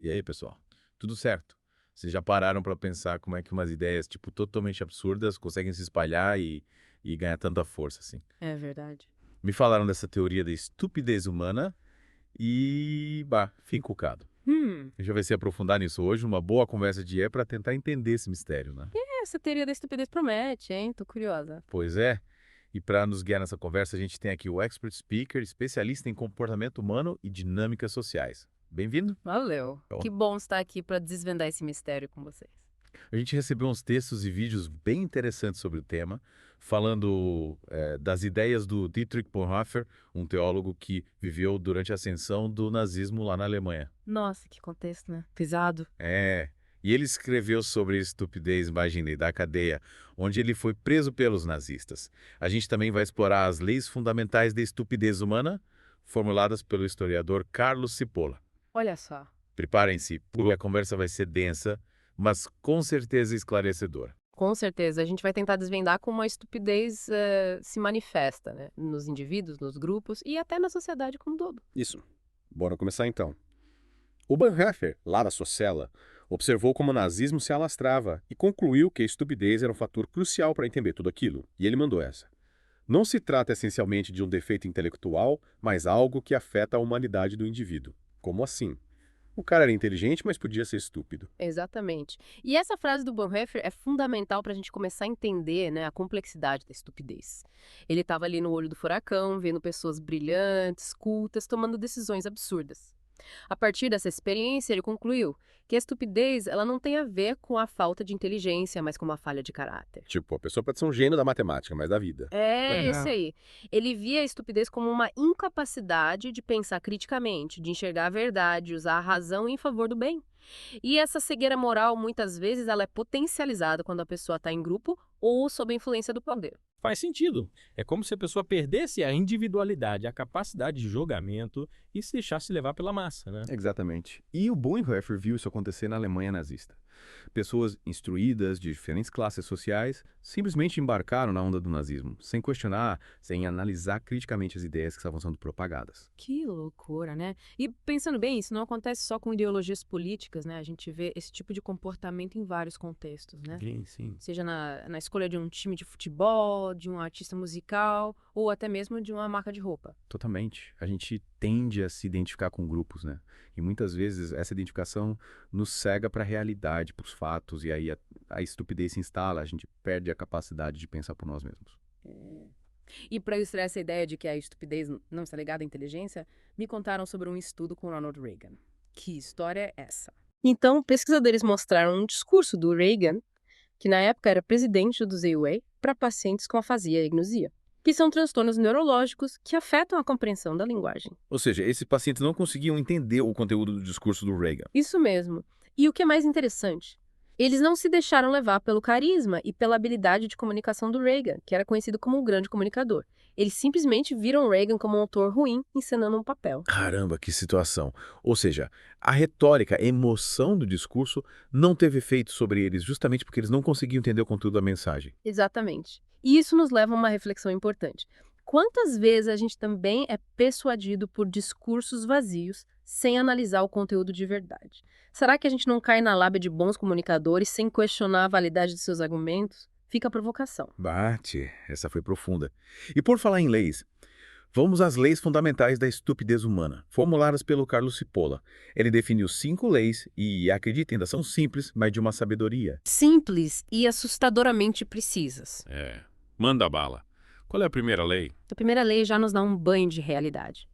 E aí, pessoal? Tudo certo? Vocês já pararam para pensar como é que umas ideias, tipo, totalmente absurdas conseguem se espalhar e ganhar tanta força, assim? É verdade. Me falaram dessa teoria da estupidez humana e, bah, fiquei encucado. Deixa eu ver se aprofundar nisso hoje. Uma boa conversa de é para tentar entender esse mistério, né? Essa teoria da estupidez promete, hein? Tô curiosa. Pois é. E para nos guiar nessa conversa, a gente tem aqui o expert speaker, especialista em comportamento humano e dinâmicas sociais. Bem-vindo. Valeu. Bom, Que bom estar aqui para desvendar esse mistério com vocês. a gente recebeu uns textos e vídeos bem interessantes sobre o tema, falando das ideias do Dietrich Bonhoeffer, um teólogo que viveu durante a ascensão do nazismo lá na Alemanha. Nossa, que contexto, né? Pesado. É, e ele escreveu sobre a estupidez, imaginei, da cadeia, onde ele foi preso pelos nazistas. A gente também vai explorar as leis fundamentais da estupidez humana, formuladas pelo historiador Carlos Cipolla. Olha só. Preparem-se, porque a conversa vai ser densa, mas com certeza esclarecedora. Com certeza, a gente vai tentar desvendar como a estupidez se manifesta, né? Nos indivíduos, nos grupos e até na sociedade como um todo. Isso. Bora começar então. O Bonhoeffer, lá da sua cela, observou como o nazismo se alastrava e concluiu que a estupidez era um fator crucial para entender tudo aquilo. E ele mandou essa. Não se trata essencialmente de um defeito intelectual, mas algo que afeta a humanidade do indivíduo. Como assim? O cara era inteligente, mas podia ser estúpido. Exatamente. E essa frase do Bonhoeffer é fundamental para a gente começar a entender, né, a complexidade da estupidez. Ele estava ali no olho do furacão, vendo pessoas brilhantes, cultas, tomando decisões absurdas. A partir dessa experiência, ele concluiu que a estupidez ela não tem a ver com a falta de inteligência, mas com uma falha de caráter. Tipo, a pessoa pode ser um gênio da matemática, mas da vida. É esse aí. Ele via a estupidez como uma incapacidade de pensar criticamente, de enxergar a verdade, usar a razão em favor do bem. E essa cegueira moral, muitas vezes, ela é potencializada quando a pessoa está em grupo ou sob a influência do poder. Faz sentido. É como se a pessoa perdesse a individualidade, a capacidade de julgamento e se deixasse levar pela massa, né? Exatamente. E o Bonhoeffer viu isso acontecer na Alemanha nazista. Pessoas instruídas de diferentes classes sociais simplesmente embarcaram na onda do nazismo, sem questionar, sem analisar criticamente as ideias que estavam sendo propagadas. Que loucura, né? E pensando bem, isso não acontece só com ideologias políticas, né? A gente vê esse tipo de comportamento em vários contextos, né? Sim, sim. Seja na escolha de um time de futebol, de um artista musical ou até mesmo de uma marca de roupa. Totalmente. A gente tende a se identificar com grupos, né? E muitas vezes essa identificação nos cega para a realidade, para os fatos, e aí a estupidez se instala, a gente perde a capacidade de pensar por nós mesmos. E para ilustrar essa ideia de que a estupidez não está ligada à inteligência, me contaram sobre um estudo com Ronald Reagan. Que história é essa? Então, pesquisadores mostraram um discurso do Reagan, que na época era presidente do ZUA, para pacientes com afasia e agnosia, que são transtornos neurológicos que afetam a compreensão da linguagem. Ou seja, esses pacientes não conseguiam entender o conteúdo do discurso do Reagan. Isso mesmo. E o que é mais interessante? Eles não se deixaram levar pelo carisma e pela habilidade de comunicação do Reagan, que era conhecido como um grande comunicador. Eles simplesmente viram Reagan como um autor ruim encenando um papel. Caramba, que situação. Ou seja, a retórica, a emoção do discurso não teve efeito sobre eles justamente porque eles não conseguiam entender o conteúdo da mensagem. Exatamente. E isso nos leva a uma reflexão importante. Quantas vezes a gente também é persuadido por discursos vazios sem analisar o conteúdo de verdade? Será que a gente não cai na lábia de bons comunicadores sem questionar a validade de seus argumentos? Fica a provocação. Bate, essa foi profunda. E por falar em leis, vamos às leis fundamentais da estupidez humana, formuladas pelo Carlos Cipolla. Ele definiu 5 leis e, acredita, ainda são simples, mas de uma sabedoria. Simples e assustadoramente precisas. Manda bala. Qual é a primeira lei? A primeira lei já nos dá um banho de realidade.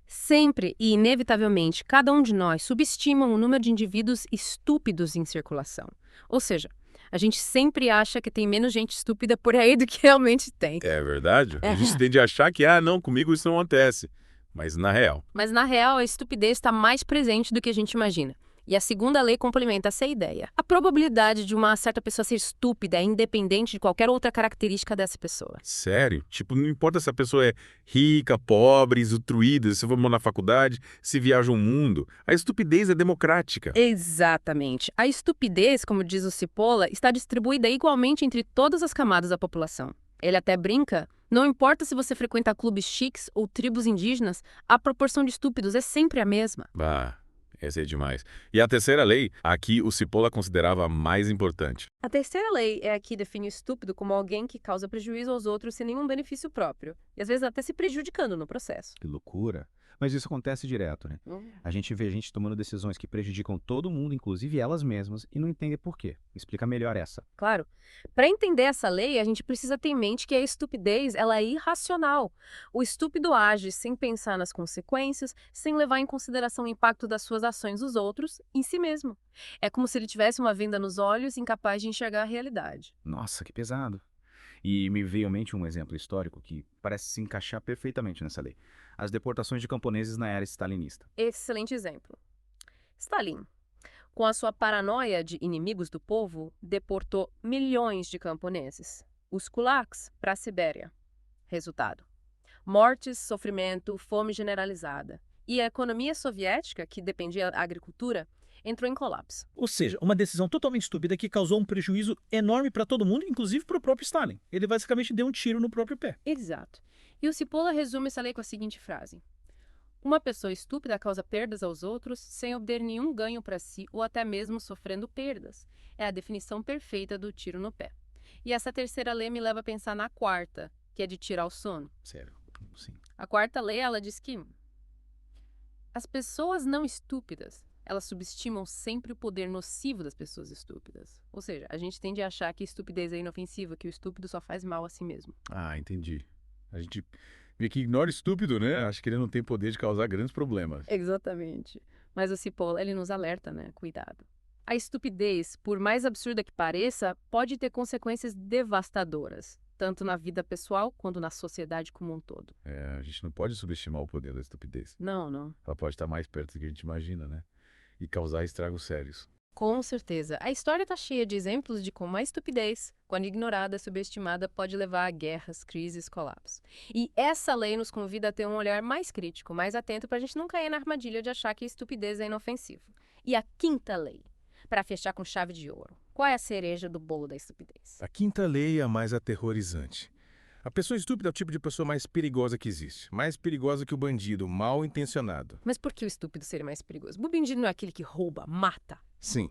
Sempre e inevitavelmente, cada um de nós subestima o número de indivíduos estúpidos em circulação. Ou seja, a gente sempre acha que tem menos gente estúpida por aí do que realmente tem. É verdade? A gente tende a achar que, não, comigo isso não acontece. Mas na real. Mas, na real, a estupidez está mais presente do que a gente imagina. E a segunda lei complementa essa ideia. A probabilidade de uma certa pessoa ser estúpida é independente de qualquer outra característica dessa pessoa. Sério? Tipo, não importa se a pessoa é rica, pobre, instruída, se formou na faculdade, se viaja o mundo. A estupidez é democrática. Exatamente. A estupidez, como diz o Cipolla, está distribuída igualmente entre todas as camadas da população. Ele até brinca, não importa se você frequenta clubes chiques ou tribos indígenas, a proporção de estúpidos é sempre a mesma. Esse é demais. E a terceira lei, aqui o Cipolla considerava a mais importante. A terceira lei é a que define o estúpido como alguém que causa prejuízo aos outros sem nenhum benefício próprio. E às vezes até se prejudicando no processo. Que loucura. Mas isso acontece direto, né? A gente vê gente tomando decisões que prejudicam todo mundo, inclusive elas mesmas, e não entende por quê. Explica melhor essa. Claro. Para entender essa lei, a gente precisa ter em mente que a estupidez ela é irracional. O estúpido age sem pensar nas consequências, sem levar em consideração o impacto das suas ações nos outros, em si mesmo. É como se ele tivesse uma venda nos olhos, incapaz de enxergar a realidade. Nossa, que pesado. E me veio à mente um exemplo histórico que parece se encaixar perfeitamente nessa lei. As deportações de camponeses na era stalinista. Excelente exemplo. Stalin, com a sua paranoia de inimigos do povo, deportou milhões de camponeses. Os kulaks para a Sibéria. Resultado: mortes, sofrimento, fome generalizada. E a economia soviética, que dependia da agricultura, entrou em colapso. Ou seja, uma decisão totalmente estúpida que causou um prejuízo enorme para todo mundo, inclusive para o próprio Stalin. Ele basicamente deu um tiro no próprio pé. Exato. E o Cipolla resume essa lei com a seguinte frase: uma pessoa estúpida causa perdas aos outros sem obter nenhum ganho para si ou até mesmo sofrendo perdas. É a definição perfeita do tiro no pé. E essa terceira lei me leva a pensar na quarta, que é de tirar o sono. Sério, sim. A quarta lei, ela diz que as pessoas não estúpidas, elas subestimam sempre o poder nocivo das pessoas estúpidas. Ou seja, a gente tende a achar que estupidez é inofensiva, que o estúpido só faz mal a si mesmo. Ah, entendi. A gente meio que ignora o estúpido, né? Acho que ele não tem poder de causar grandes problemas. Exatamente. Mas o Cipolla, ele nos alerta, né? Cuidado. A estupidez, por mais absurda que pareça, pode ter consequências devastadoras, tanto na vida pessoal quanto na sociedade como um todo. A gente não pode subestimar o poder da estupidez. Não, não. Ela pode estar mais perto do que a gente imagina, né? E causar estragos sérios. Com certeza. A história está cheia de exemplos de como a estupidez, quando ignorada, subestimada, pode levar a guerras, crises, colapsos. E essa lei nos convida a ter um olhar mais crítico, mais atento, para a gente não cair na armadilha de achar que a estupidez é inofensiva. E a quinta lei, para fechar com chave de ouro. Qual é a cereja do bolo da estupidez? A quinta lei é a mais aterrorizante. A pessoa estúpida é o tipo de pessoa mais perigosa que existe. Mais perigosa que o bandido, mal intencionado. Mas por que o estúpido seria mais perigoso? O bandido não é aquele que rouba, mata. Sim.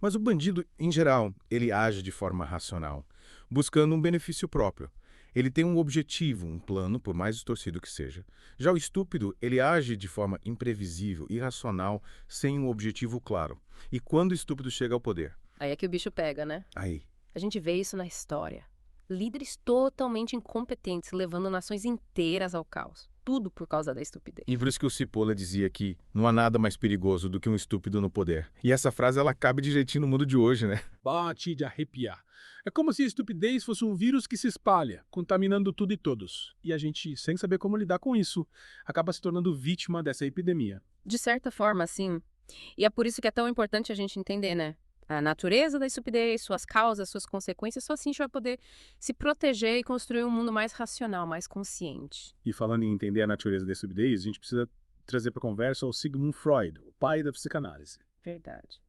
Mas o bandido, em geral, ele age de forma racional, buscando um benefício próprio. Ele tem um objetivo, um plano, por mais distorcido que seja. Já o estúpido, ele age de forma imprevisível, irracional, sem um objetivo claro. E quando o estúpido chega ao poder? Aí é que o bicho pega, né? Aí. A gente vê isso na história. Líderes totalmente incompetentes, levando nações inteiras ao caos. Tudo por causa da estupidez. E por isso que o Cipolla dizia que não há nada mais perigoso do que um estúpido no poder. E essa frase, ela cabe de jeitinho no mundo de hoje, né? Bate de arrepiar. É como se a estupidez fosse um vírus que se espalha, contaminando tudo e todos. E a gente, sem saber como lidar com isso, acaba se tornando vítima dessa epidemia. De certa forma, sim. E é por isso que é tão importante a gente entender, né? A natureza da estupidez, suas causas, suas consequências, só assim a gente vai poder se proteger e construir um mundo mais racional, mais consciente. E falando em entender a natureza da estupidez, a gente precisa trazer para a conversa o Sigmund Freud, o pai da psicanálise. Verdade.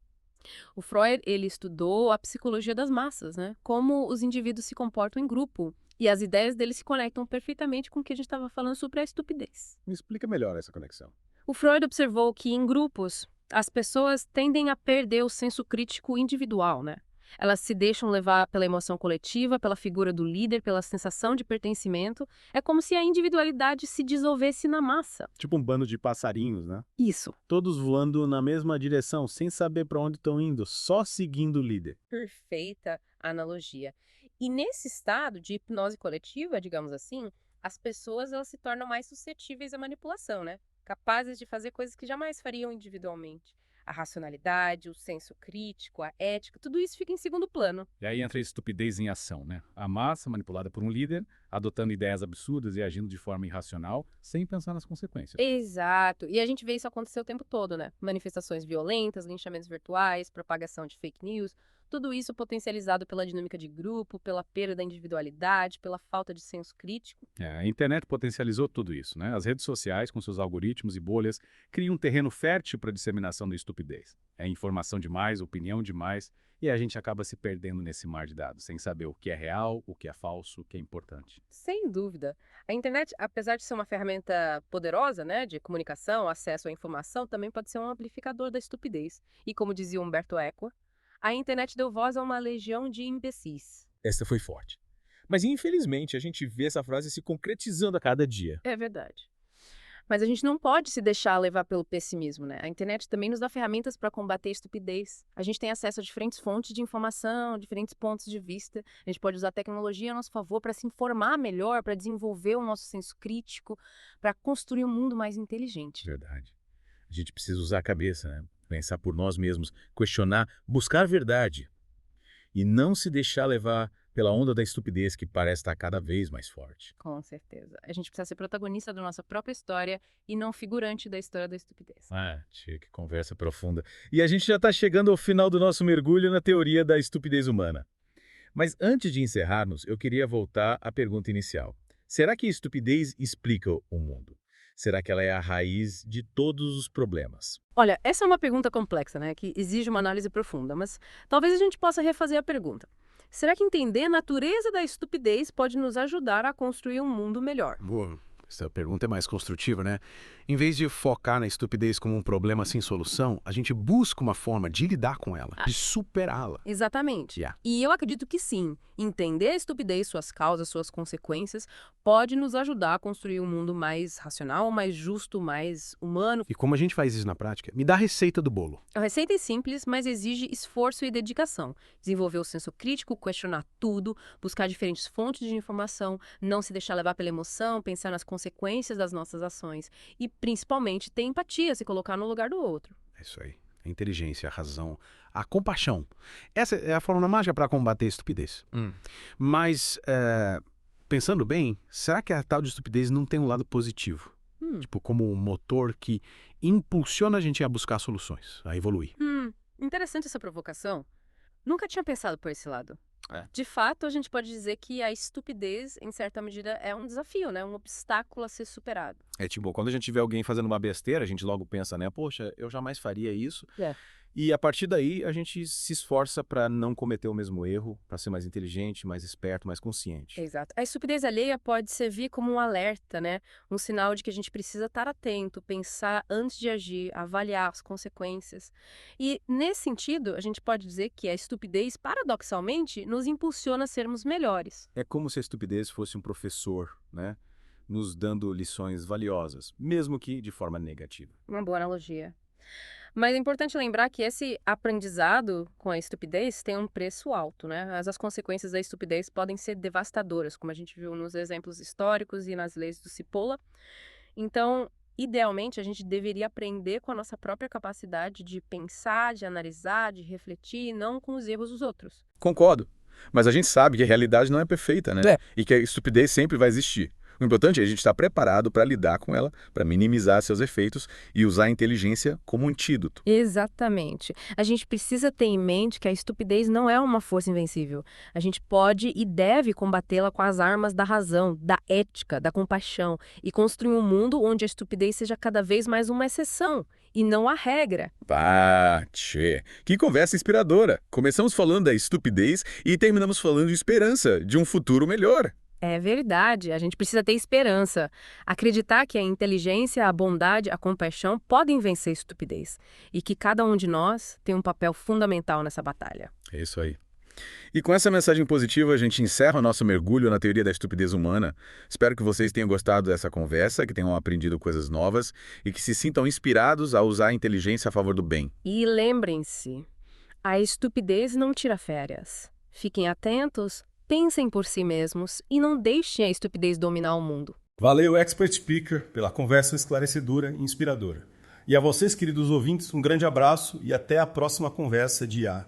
O Freud, ele estudou a psicologia das massas, né? Como os indivíduos se comportam em grupo. E as ideias dele se conectam perfeitamente com o que a gente estava falando sobre a estupidez. Me explica melhor essa conexão. O Freud observou que em grupos, as pessoas tendem a perder o senso crítico individual, né? Elas se deixam levar pela emoção coletiva, pela figura do líder, pela sensação de pertencimento. É como se a individualidade se dissolvesse na massa. Tipo um bando de passarinhos, né? Isso. Todos voando na mesma direção, sem saber para onde estão indo, só seguindo o líder. Perfeita analogia. E nesse estado de hipnose coletiva, digamos assim, as pessoas elas se tornam mais suscetíveis à manipulação, né? Capazes de fazer coisas que jamais fariam individualmente. A racionalidade, o senso crítico, a ética, tudo isso fica em segundo plano. E aí entra a estupidez em ação, né? A massa, manipulada por um líder, adotando ideias absurdas e agindo de forma irracional, sem pensar nas consequências. Exato. E a gente vê isso acontecer o tempo todo, né? Manifestações violentas, linchamentos virtuais, propagação de fake news, Tudo isso potencializado pela dinâmica de grupo, pela perda da individualidade, pela falta de senso crítico. A internet potencializou tudo isso, né? As redes sociais, com seus algoritmos e bolhas, criam um terreno fértil para a disseminação da estupidez. É informação demais, opinião demais, e a gente acaba se perdendo nesse mar de dados, sem saber o que é real, o que é falso, o que é importante. Sem dúvida. A internet, apesar de ser uma ferramenta poderosa, né, de comunicação, acesso à informação, também pode ser um amplificador da estupidez. E como dizia Humberto Eco, a internet deu voz a uma legião de imbecis. Esta foi forte. Mas infelizmente a gente vê essa frase se concretizando a cada dia. É verdade. Mas a gente não pode se deixar levar pelo pessimismo, né? A internet também nos dá ferramentas para combater a estupidez. A gente tem acesso a diferentes fontes de informação, diferentes pontos de vista. A gente pode usar a tecnologia a nosso favor para se informar melhor, para desenvolver o nosso senso crítico, para construir um mundo mais inteligente. Verdade. A gente precisa usar a cabeça, né? Pensar por nós mesmos, questionar, buscar verdade. E não se deixar levar pela onda da estupidez que parece estar cada vez mais forte. Com certeza. A gente precisa ser protagonista da nossa própria história e não figurante da história da estupidez. Tia, que conversa profunda. E a gente já está chegando ao final do nosso mergulho na teoria da estupidez humana. Mas antes de encerrarmos, eu queria voltar à pergunta inicial. Será que a estupidez explica o mundo? Será que ela é a raiz de todos os problemas? Olha, essa é uma pergunta complexa, né? Que exige uma análise profunda, mas talvez a gente possa refazer a pergunta. Será que entender a natureza da estupidez pode nos ajudar a construir um mundo melhor? Boa. Essa pergunta é mais construtiva, né? Em vez de focar na estupidez como um problema sem solução, a gente busca uma forma de lidar com ela, de superá-la. Exatamente. Yeah. E eu acredito que sim. Entender a estupidez, suas causas, suas consequências, pode nos ajudar a construir um mundo mais racional, mais justo, mais humano. E como a gente faz isso na prática? Me dá a receita do bolo. A receita é simples, mas exige esforço e dedicação. Desenvolver o senso crítico, questionar tudo, buscar diferentes fontes de informação, não se deixar levar pela emoção, pensar nas consequências das nossas ações e, principalmente, ter empatia, se colocar no lugar do outro. É isso aí. A inteligência, a razão, a compaixão. Essa é a fórmula mágica para combater a estupidez. Mas, pensando bem, será que a tal de estupidez não tem um lado positivo? Tipo, como um motor que impulsiona a gente a buscar soluções, a evoluir. Interessante essa provocação. Nunca tinha pensado por esse lado. De fato, a gente pode dizer que a estupidez, em certa medida, é um desafio, né? Um obstáculo a ser superado. Tipo, quando a gente vê alguém fazendo uma besteira, a gente logo pensa, né? Poxa, eu jamais faria isso. E a partir daí, a gente se esforça para não cometer o mesmo erro, para ser mais inteligente, mais esperto, mais consciente. Exato. A estupidez alheia pode servir como um alerta, né? Um sinal de que a gente precisa estar atento, pensar antes de agir, avaliar as consequências. E, nesse sentido, a gente pode dizer que a estupidez, paradoxalmente, nos impulsiona a sermos melhores. É como se a estupidez fosse um professor, né? Nos dando lições valiosas, mesmo que de forma negativa. Uma boa analogia. Mas é importante lembrar que esse aprendizado com a estupidez tem um preço alto, né? As consequências da estupidez podem ser devastadoras, como a gente viu nos exemplos históricos e nas leis do Cipolla. Então, idealmente, a gente deveria aprender com a nossa própria capacidade de pensar, de analisar, de refletir, e não com os erros dos outros. Concordo. Mas a gente sabe que a realidade não é perfeita, né? E que a estupidez sempre vai existir. O importante é a gente estar preparado para lidar com ela, para minimizar seus efeitos e usar a inteligência como um antídoto. Exatamente. A gente precisa ter em mente que a estupidez não é uma força invencível. A gente pode e deve combatê-la com as armas da razão, da ética, da compaixão e construir um mundo onde a estupidez seja cada vez mais uma exceção e não a regra. Tchê, que conversa inspiradora. Começamos falando da estupidez e terminamos falando de esperança, de um futuro melhor. É verdade, a gente precisa ter esperança. Acreditar que a inteligência, a bondade, a compaixão podem vencer a estupidez. E que cada um de nós tem um papel fundamental nessa batalha. É isso aí. E com essa mensagem positiva, a gente encerra o nosso mergulho na teoria da estupidez humana. Espero que vocês tenham gostado dessa conversa, que tenham aprendido coisas novas e que se sintam inspirados a usar a inteligência a favor do bem. E lembrem-se, a estupidez não tira férias. Fiquem atentos. Pensem por si mesmos e não deixem a estupidez dominar o mundo. Valeu, Expert Speaker, pela conversa esclarecedora e inspiradora. E a vocês, queridos ouvintes, um grande abraço e até a próxima conversa de IA.